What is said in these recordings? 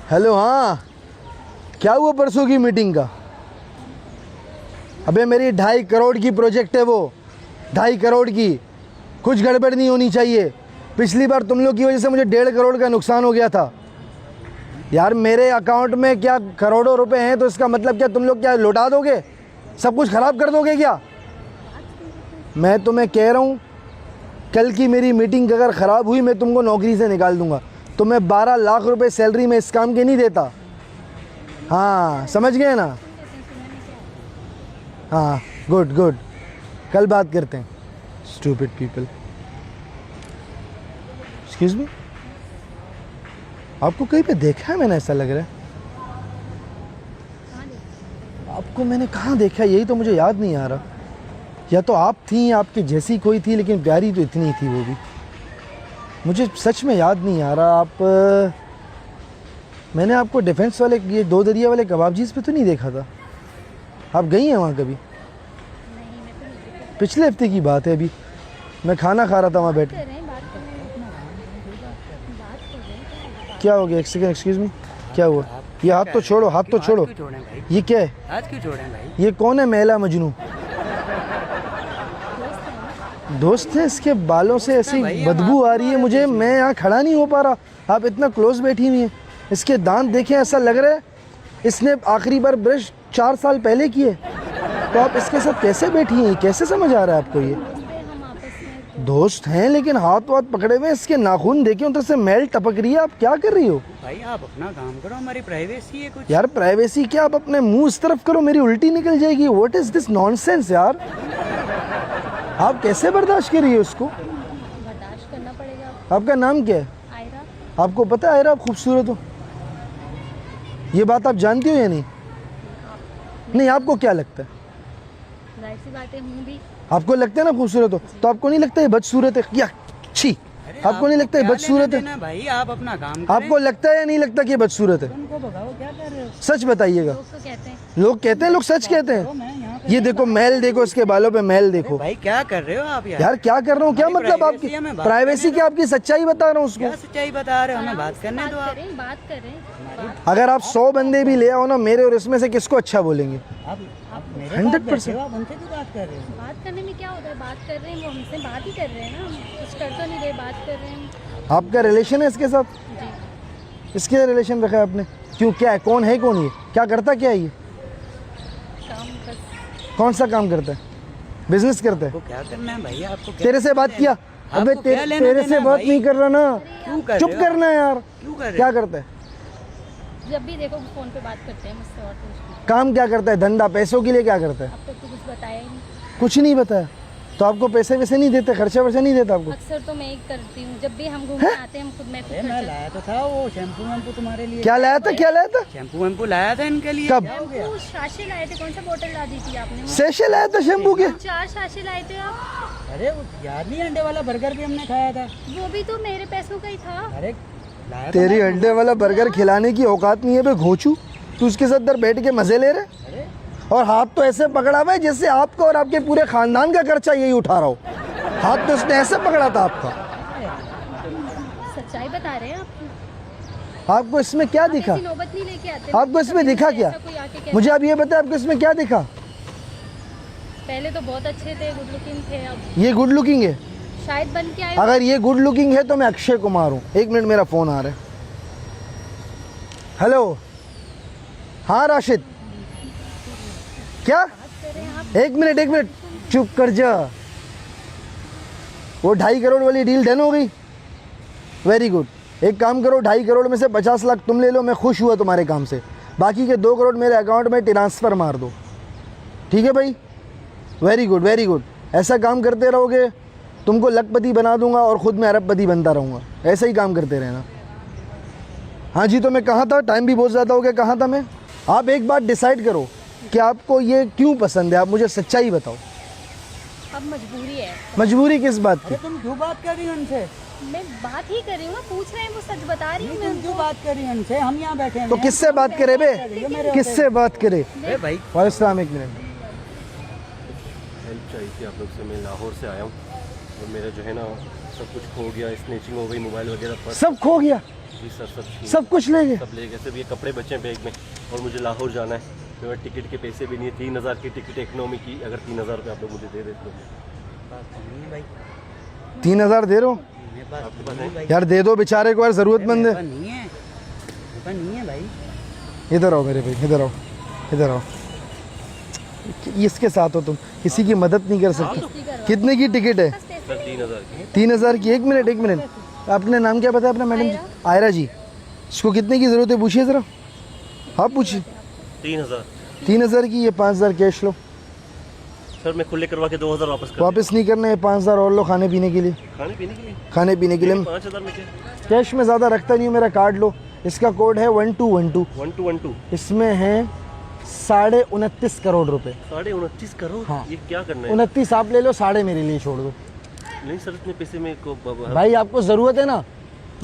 Hello, हाँ क्या हुआ परसों की मीटिंग का? अबे मेरी 2.5 करोड़ की प्रोजेक्ट है वो, 2.5 करोड़ की। कुछ गड़बड़ नहीं होनी चाहिए। पिछली बार तुम लोग की वजह से मुझे 1.5 करोड़ का नुकसान हो गया था। यार मेरे अकाउंट में क्या करोड़ों रुपए हैं, तो इसका मतलब क्या तुम लोग क्या लौटा दोगे? सब कुछ ख़राब कर दोगे क्या? मैं तुम्हें कह रहा हूँ, कल की मेरी मीटिंग अगर ख़राब हुई मैं तुमको नौकरी से निकाल दूंगा। तो मैं 12 लाख रुपए सैलरी में इस काम के नहीं देता। हाँ समझ गए ना? हाँ गुड गुड, कल बात करते हैं। Stupid people. एक्सक्यूज मी, आपको कहीं पे देखा है मैंने, ऐसा लग रहा है। आपको मैंने कहाँ देखा है, यही तो मुझे याद नहीं आ रहा। या तो आप थी, आपकी जैसी कोई थी, लेकिन प्यारी तो इतनी थी वो भी। मुझे सच में याद नहीं आ रहा। आप मैंने आपको डिफेंस वाले, ये 2 दरिया वाले कबाबजीज पे तो नहीं देखा था? आप गई हैं वहाँ कभी? पिछले हफ्ते की बात है, अभी मैं खाना खा रहा था वहाँ बैठ। क्या हो गया? एक सेकंड, एक्सक्यूज मी, क्या हुआ? ये हाथ तो छोड़ो, हाथ तो छोड़ो। ये क्या है? आज क्यों छोड़े भाई? ये कौन है मैला मजनू? दोस्त है? इसके बालों से ऐसी बदबू आ रही है मुझे, मैं यहाँ खड़ा नहीं हो पा रहा। आप इतना क्लोज बैठी हुई हैं। इसके दांत देखें, ऐसा लग रहा है इसने आखिरी बार ब्रश 4 साल पहले किए। तो आप इसके साथ कैसे बैठी हैं? कैसे समझ आ रहा है आपको? ये दोस्त हैं लेकिन हाथ वाथ पकड़े हुए, इसके नाखून देखे उधर से मैल टपक रही है। आप क्या कर रही हो? भाई आप अपना काम करो, हमारी प्राइवेसी है कुछ। यार प्राइवेसी क्या? आप अपने मुंह इस तरफ करो, मेरी उल्टी निकल जाएगी। व्हाट इज दिस नॉनसेंस यार? आप कैसे बर्दाश्त कर रही है उसको? बर्दाश्त करना पड़ेगा। आपका नाम क्या है? आयरा। आपको पता है आयरा आप खूबसूरत हो? ये बात आप जानती हो या नहीं? नहीं, आपको क्या लगता है? जाहिर सी बात है, हूँ भी। आपको लगता है ना खूबसूरत हो, तो आपको नहीं लगता है बदसूरत है? या छी, आपको नहीं लगता है बदसूरत है? भाई आप अपना काम करें। आपको लगता है या नहीं लगता कि ये बदसूरत है? उनको भगाओ, क्या कर रहे हो? सच बताइएगा। लोग तो कहते हैं। लोग कहते हैं, लोग सच कहते हैं। मैं यहाँ पे ये देखो मैल, देखो इसके बालों पे मैल देखो। भाई क्या कर रहे हो आप यार? यार क्या कर रहा हूँ? क्या हमारी मतलब प्राइवेसी आपकी है, मैं बात प्राइवेसी? करने क्या आपकी सच्चाई बता रहा हूँ उसको। क्या सच्चाई बता रहे हो? हमें बात करने दो आप। बात करें। अगर आप 100 बंदे भी ले आओ ना मेरे, और इसमें से किसको अच्छा बोलेंगे? आप मेरे 100%। आप हमसे क्यों बात कर रहे हो? बात करने में क्या होता है? बात कर रहे हैं, वो हमसे बात ही कर रहे हैं ना। हम कुछ कर तो नहीं रहे, बात कर रहे हैं। आपका रिलेशन है इसके साथ? जी। इसके रिलेशन रखा है आपने? क्यों, क्या है? कौन है? कौन ये? क्या करता क्या है ये? काम बस। कौन सा काम करता है? बिजनेस करता है? आपको क्या करना है भाई? आपको क्या तेरे से बात किया? अबे आपको क्या लेना तेरे देना से है बात भाई? नहीं कर रहा ना। क्यों कर चुप रहे हो? करना है यार। क्यों कर रहे क्या हो? करता है? जब भी देखो फोन पे बात करते हैं मुझसे, और तो कुछ नहीं। काम क्या करता है? धंधा पैसों के लिए क्या करता है? अब तक तो कुछ बताया ही नहीं। कुछ नहीं बताया? तो आपको पैसे वैसे नहीं देते? खर्चा वर्चा नहीं देता आपको? अक्सर तो मैं ही करती हूँ, जब भी हम घूमने आते हैं हम खुद मैं खुद मैं खर्चा। लाया तो था वो शैम्पू वैम्पू तुम्हारे लिए। क्या लाया था? क्या लाया था? शैम्पू वैम्पू लाया था इनके लिए। कब? क्या हो गया? शैम्पू शाशे लाए थे। कौन सा बोतल ला दी थी आपने? सेशे लाया था शैम्पू के? 4 शाशे लाए थे आप। अरे वो याद नहीं, अंडे वाला बर्गर भी हमने खाया था। वो भी तो मेरे पैसों का ही था। अरे लाया था तेरी मैं। अंडे वाला बर्गर खिलाने की औकात नहीं है बे घोचू। तू उसके साथ इधर बैठ के मजे ले रहे, अरे और हाथ तो ऐसे पकड़ा हुआ है जैसे आपका और आपके पूरे खानदान का खर्चा यही उठा रहा हो। हाथ तो उसने ऐसे पकड़ा था आपका। सच्चाई बता रहे हैं आप। आपको इसमें क्या दिखा? ऐसी नौबत नहीं लेके आते। आपको इसमें कभी दिखा मुझसे क्या? ऐसा कोई आके कहता, मुझे आप ये बताएं, आपको इसमें क्या दिखा? पहले तो बहुत अच्छे थे, गुड लुकिंग थे, अब ये गुड लुकिंग है? शायद बन के आए। अगर ये गुड लुकिंग है तो मैं अक्षय कुमार हूँ। 1 मिनट, मेरा फोन आ रहा है। हेलो, हाँ राशिद, क्या? 1 मिनट, 1 मिनट, चुप कर जा। वो 2.5 करोड़ वाली डील डन हो गई? Very good. एक काम करो, 2.5 करोड़ में से 50 लाख तुम ले लो, मैं खुश हुआ तुम्हारे काम से। बाकी के 2 करोड़ मेरे अकाउंट में ट्रांसफ़र मार दो। ठीक है भाई? Very good, very good. ऐसा काम करते रहोगे तुमको लखपति बना दूंगा और ख़ुद मैं अरबपति बनता रहूँगा। ऐसा ही काम करते रहना। हाँ जी, तो मैं कहाँ था? टाइम भी बहुत ज़्यादा हो गया। कहाँ था मैं? आप एक बात डिसाइड करो कि आपको ये क्यों पसंद है। आप मुझे सच्चाई बताओ। अब मजबूरी है। मजबूरी किस बात की? अरे तुम क्यों बात कर रही हो उनसे? मैं बात ही कर रही हूँ ना, पूछ रहे हैं, वो सच बता रही हूँ मैं तुम क्यों उनको। बात कर रही हो उनसे? हम यहाँ बैठे हैं। तो किससे बात करे बे? किससे बात करे? अरे भाई वालेकुम, 1 मिनट। हेल्प चाहिए थी आप लोग से। मैं लाहौर से आया हूँ और मेरा जो है ना सब कुछ खो गया, स्नैचिंग हो गई, मोबाइल वगैरह पर। सब खो गया? जी सर सब ठीक। सब कुछ ले गए। सब ले गए। सिर्फ ये कपड़े बचे हैं बैग में और मुझे लाहौर जाना है। मेरे टिकट के पैसे भी नहीं है। 3000 की टिकट इकोनॉमी की। अगर 3000 रुपये आप लोग मुझे दे देते तो। भाई 3000 दे रहे हो मेरे पास आपके पास है? यार, दे दो बेचारे को यार, जरूरतमंद है। नहीं है, मेरे पास नहीं है भाई। इधर आओ मेरे भाई, इधर आओ, इधर आओ। इसके साथ हो तुम, किसी की मदद नहीं कर सकते। कितने की टिकट है? सर 3000 की। 3000 की। एक मिनट, आपने नाम क्या बताया अपना मैडम जी? आयरा जी। इसको कितने की ज़रूरत है पूछिए ज़रा, आप पूछिए। 3000 3000 की। ये 5000 कैश लो। सर मैं खुले करवा के 2000 वापस कर वापस नहीं करना है, 5000 और लो खाने पीने के लिए। खाने पीने के लिए। खाने पीने के लिए 5000 में क्या? कैश में ज़्यादा रखता नहीं हूँ, मेरा कार्ड लो। इसका कोड है 1212। 1212। इसमें है 29.5 करोड़ रुपए। 29.5 करोड़। हाँ। ये क्या करना है? 29 आप ले लो, 6.5 मेरे लिए छोड़ दो। नहीं सर इतने पैसे में को भाई आपको ज़रूरत है ना,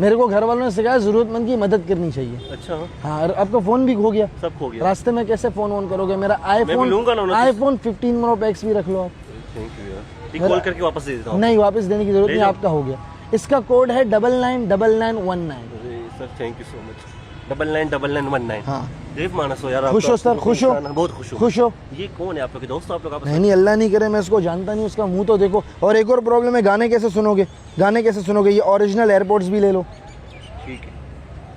मेरे को घर वालों ने सिखाया ज़रूरतमंद की मदद करनी चाहिए। अच्छा हाँ, और आपका फ़ोन भी खो गया, सब हो गया। रास्ते में कैसे फ़ोन ऑन करोगे? मेरा मैं लूंगा ना आईफोन 29। आईफोन 15 प्रो मैक्स भी रख लो आप। थैंक यू यार। ये कॉल करके वापस दे देता हूँ। नहीं, वापस देने की जरूरत ले नहीं, जाओ। आपका हो गया। इसका कोड है 999919। अरे sir thank you so much. 999919। हाँ, देव मानस हो यार। खुश हो सर? खुश हो? बहुत खुश हो। खुश हो? ये कौन है आप लोग के दोस्त? आप लोग आपस में? नहीं, अल्लाह नहीं करे, मैं इसको जानता नहीं, उसका मुंह तो देखो। और एक और प्रॉब्लम है, गाने कैसे सुनोगे? गाने कैसे सुनोगे? ये ओरिजिनल एयरपोर्ट्स भी ले लो। ठीक है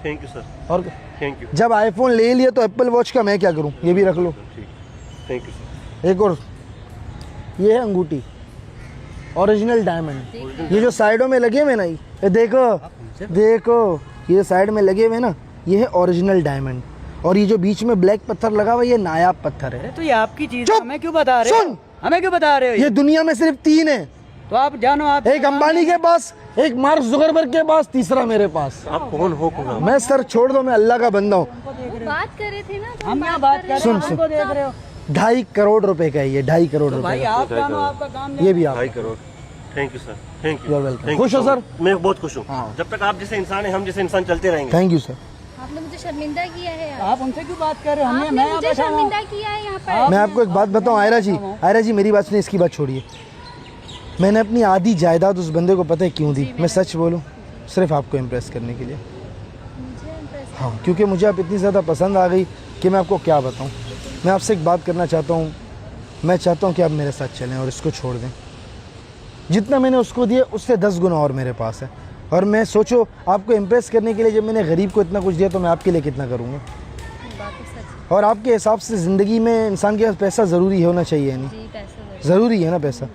थैंक यू सर। और थैंक यू। जब आईफोन ले लिया तो एप्पल वॉच का मैं क्या करूं? ये भी रख लो। ठीक थैंक यू सर। एक और, ये है अंगूठी, ओरिजिनल डायमंड। ये जो साइडों में लगे हुए ना, ये देखो देखो, ये साइड में लगे हुए ना, ये है ओरिजिनल डायमंड। और ये जो बीच में ब्लैक पत्थर लगा हुआ है, ये नायाब पत्थर है। अरे तो ये आपकी चीज, चुप! हमें क्यों बता रहे हो? सुन! हमें क्यों बता रहे हो? ये दुनिया में सिर्फ 3 है। तो आप जानो, आप एक अंबानी के पास, एक मार्क जुकरबर्ग के पास, तीसरा मेरे पास। आप कौन हो? कौन आप? मैं सर छोड़ दो, मैं अल्लाह का बंदा हूँ। बात कर रहे थे ना, तो हम यहाँ बात कर रहे सुन, हैं, सुन। हमको देख रहे हो। 2.5 करोड़ रुपए का है ये, 2.5 करोड़ रुपए भाई का। आप जानो, आपका काम ये भी आप। 2.5 crore. Thank you sir. Thank You are you. welcome. खुश हो सर? मैं बहुत खुश हूँ। हाँ। जब तक आप जैसे इंसान है, हम जैसे इंसान चलते रहेंगे। Thank you sir. आपने मुझे शर्मिंदा किया है यार। आप उनसे क्यों बात कर रहे हो? हमें आपने मैं मुझे बैठा हूँ। शर्मिंदा किया है यहाँ पर। मैं आपको एक बात बताऊं आयरा जी, आयरा जी मेरी बात सुनिए, इसकी बात छोड़िए। मैंने अपनी आधी जायदाद उस बंदे को पता है क्यों दी? मैं सच बोलूं, सिर्फ आपको इम्प्रेस करने के लिए। मुझे impress हाँ, क्योंकि मुझे आप इतनी ज़्यादा पसंद आ गई कि मैं आपको क्या बताऊं। मैं आपसे एक बात करना चाहता हूं, मैं चाहता हूं कि आप मेरे साथ चलें और इसको छोड़ दें। जितना मैंने उसको दिया उससे 10 गुना और मेरे पास है। और मैं सोचो, आपको इम्प्रेस करने के लिए जब मैंने गरीब को इतना कुछ दिया, तो मैं आपके लिए कितना करूँगा। बात तो सच है। और आपके हिसाब से ज़िंदगी में इंसान के पास पैसा ज़रूरी होना चाहिए नहीं? जी पैसा ज़रूरी है ना पैसा।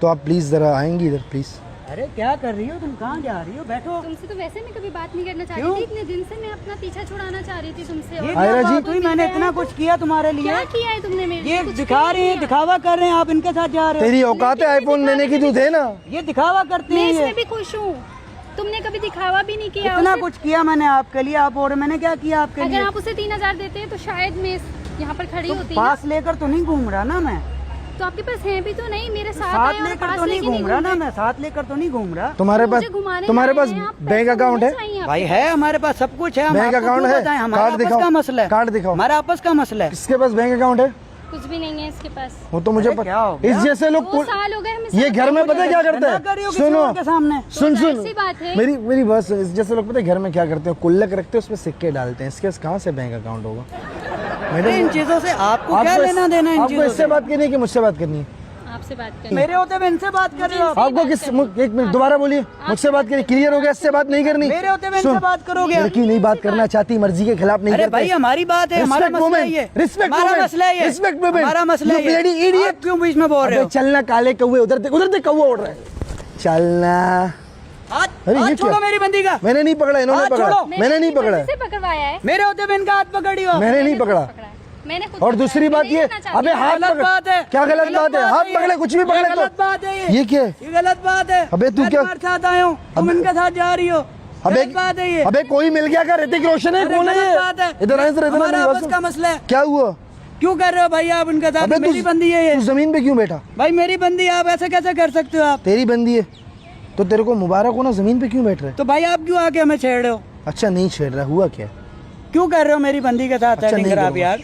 तो आप प्लीज़ ज़रा आएंगी इधर प्लीज़। अरे क्या कर रही हो तुम? कहाँ जा रही हो? बैठो। तुमसे तो वैसे मैं कभी बात नहीं करना चाह क्यों? रही थी। इतने दिन से मैं अपना पीछा छुड़ाना चाह रही थी तुमसे। ये और क्या आयरा जी- बात हुई? मैंने इतना कुछ किया तुम्हारे लिए। क्या किया है तुमने मेरे लिए? ये कुछ दिखा भी रहे हैं, नहीं दिखावा कर रहे हैं, आप इनके साथ जा रहे हो। तेरी औकात है आईफोन लेने की, तू दे ना। ये दिखावा करते मैं हैं ये। इसमें भी खुश हूँ। तुमने कभी दिखावा भी नहीं किया इतना उसे। कुछ किया मैंने आपके लिए, आप और मैंने क्या किया आपके अगर लिए? आप उसे 3000 देते तो शायद मैं यहाँ पर खड़ी होती ना। पास लेकर तो नहीं घूम रहा ना मैं। तो आपके पास है भी तो नहीं, मेरे साथ आए साथ और लेकर पास तो नहीं लेके घूम रहा ना घूम मैं। साथ लेकर तो नहीं घूम रहा। तुम्हारे मुझे पास घुमाने तुम्हारे लाए पास हैं, आप बैंक पैसे अकाउंट है? होने चाहिए भाई आपके है, हमारे पास सब कुछ है। हम बैंक आपको अकाउंट क्यों है? बताएं? हमारा कार्ड आपस दिखाओ, का मसला है। कार्ड दिखाओ। हमारा आपस का मसला है। किसके पास बैंक अकाउंट है? कुछ भी नहीं है इसके पास। वो तो मुझे अरे क्या हो गया? इस जैसे लोग 2 साल हो गए हमें ये साथ घर में पता है क्या करता ना करियो है? किसी सुनो, और के सामने। सुन जाहिर सुन सी बात है। मेरी बात सुन। इस जैसे लोग पता है घर में क्या करते हैं? कुल्लक रखते हैं, उसमें सिक्के डालते हैं। इसके पास कहाँ से बैंक अकाउंट होगा? अरे इन चीजों से आपको क्या आपको लेना देना? इन आपको चीजों इससे से बात करनी है कि मुझसे बात करनी है? आपसे बात करनी मेरे होते हुए इनसे बात कर रहे हो आप? आपको किस एक मिनट दोबारा बोलिए। मुझसे बात करिए, क्लियर हो गया? इससे बात नहीं करनी? मेरे होते हुए इनसे सुन, बात करोगे? लड़की नहीं बात करना चाहती, मर्जी के खिलाफ नहीं अरे करते। भाई हमारी बात है, हमारा Respect मसला है women, ये। respect हमारा women, मसला है ये। respect women. हमारा मसला है You bloody ये। idiot. आप क्यों बीच में बोल रहे अबे हो? चलना काले कौवे, उधर देख कौवा उड़ रहा है। चलना। हाथ अरे ये हाथ छोड़ो क्या? मेरी बंदी का। मैंने नहीं पकड़ा, इन्होंने हाथ पकड़ा। छोड़ो। मैंने नहीं पकड़ा है। से पकड़वाया है। मेरे होते हुए इनका हाथ पकड़ी हो। मैंने नहीं पकड़ा। मैंने खुद और पकड़ा दूसरी है। बात मैं ये, नहीं करना चाहती। अबे हाथ गलत पकड़। बात है। क्या गलत बात है? हाथ ये। पकड़े, कुछ भी ये पकड़े गलत तो। बात है ये क्या है? ये गलत बात है। अबे तू मैं क्या- तुम्हारे साथ आया हूँ, तुम इनके साथ जा रही हो। अबे गलत बात है ये। अबे कोई मिल गया क्या? ऋतिक रोशन है? अरे कौन है गलत ये? बात है। इधर आए इधर हमारा मेरी बात आपस सुन। का मसला है। क्या हुआ? क्यों कर रहे हो भाई आप इनके साथ? अबे मेरी बंदी है ये। तू जमीन पे क्यों बैठा? भाई मेरी बंदी है, आप ऐसे कैसे कर सकते हो आप? तेरी बंदी है तो तेरे को मुबारक हो ना, जमीन पे क्यों बैठ रहा है? तो भाई आप क्यों आके हमें छेड़ रहे हो? अच्छा नहीं छेड़ रहा, हुआ क्या? क्यों कर रहे हो मेरी बंदी के साथ अच्छा सेटिंग नहीं खराब करूँगा। यार?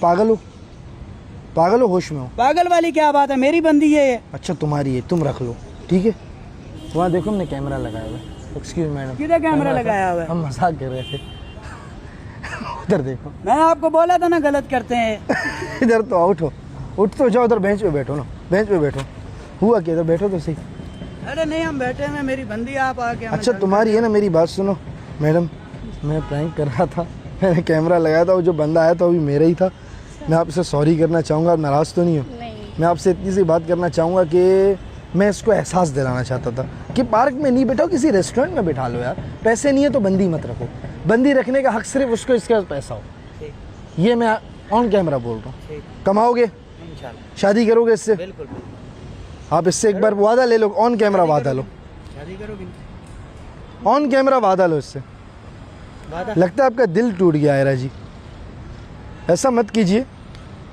पागल हो, होश में हो? पागल वाली क्या बात है? मेरी बंदी है ये। अच्छा तुम्हारी है, तुम रख लो, ठीक है? वहाँ देखो हमने कैमरा लगाया हुआ है। एक्सक्यूज मैडम, किधर कैमरा लगाया हुआ है? हम मजाक कर रहे थे। उधर देखो मैं आपको बोला था ना गलत करते हैं। इधर तो आउट हो, उठ तो जाओ, उधर बेंच पे बैठो ना, बेंच पे बैठो। हुआ क्या, इधर बैठो तो सही। अरे नहीं, हम बैठे हैं, मेरी बंदी आप आके हमें अच्छा तुम्हारी है ना, मेरी बात सुनो मैडम, मैं प्रैंक कर रहा था, मैंने कैमरा लगाया था, वो जो बंदा आया था वो भी मेरा ही था। मैं आपसे सॉरी करना चाहूँगा, आप नाराज़ तो नहीं हो? नहीं मैं आपसे इतनी सी बात करना चाहूँगा कि मैं इसको एहसास दिलाना चाहता था कि पार्क में नहीं बैठो, किसी रेस्टोरेंट में बैठा लो यार। पैसे नहीं है तो बंदी मत रखो, बंदी रखने का हक सिर्फ उसको इसके पास पैसा हो। ठीक, ये मैं ऑन कैमरा बोल रहा हूँ। ठीक, कमाओगे, इंशाल्लाह। शादी करोगे इससे? बिल्कुल आप इससे एक बार वादा ले लो, ऑन कैमरा वादा लो, शादी करोगी? ऑन कैमरा वादा लो इससे। वादा? लगता है आपका दिल टूट गया आयरा जी, ऐसा मत कीजिए।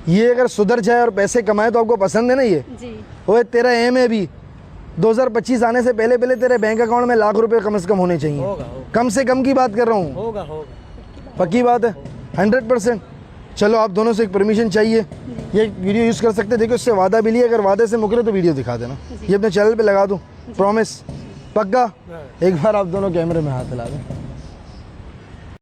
ये अगर सुधर जाए और पैसे कमाए तो आपको पसंद है ना ये? जी। ओए तेरा एम है भी 2025 आने से पहले पहले तेरे बैंक अकाउंट में लाख रुपए कम से कम होने चाहिए। होगा, होगा। कम से कम की बात कर रहा हूँ, होगा, होगा। पक्की बात है, 100%। चलो आप दोनों से एक परमिशन चाहिए, ये वीडियो यूज़ कर सकते, देखो इससे वादा भी लिया, अगर वादे से मुकरे तो वीडियो दिखा देना, ये अपने चैनल पे लगा दूँ, प्रॉमिस, पक्का। एक बार आप दोनों कैमरे में हाथ हिला दें।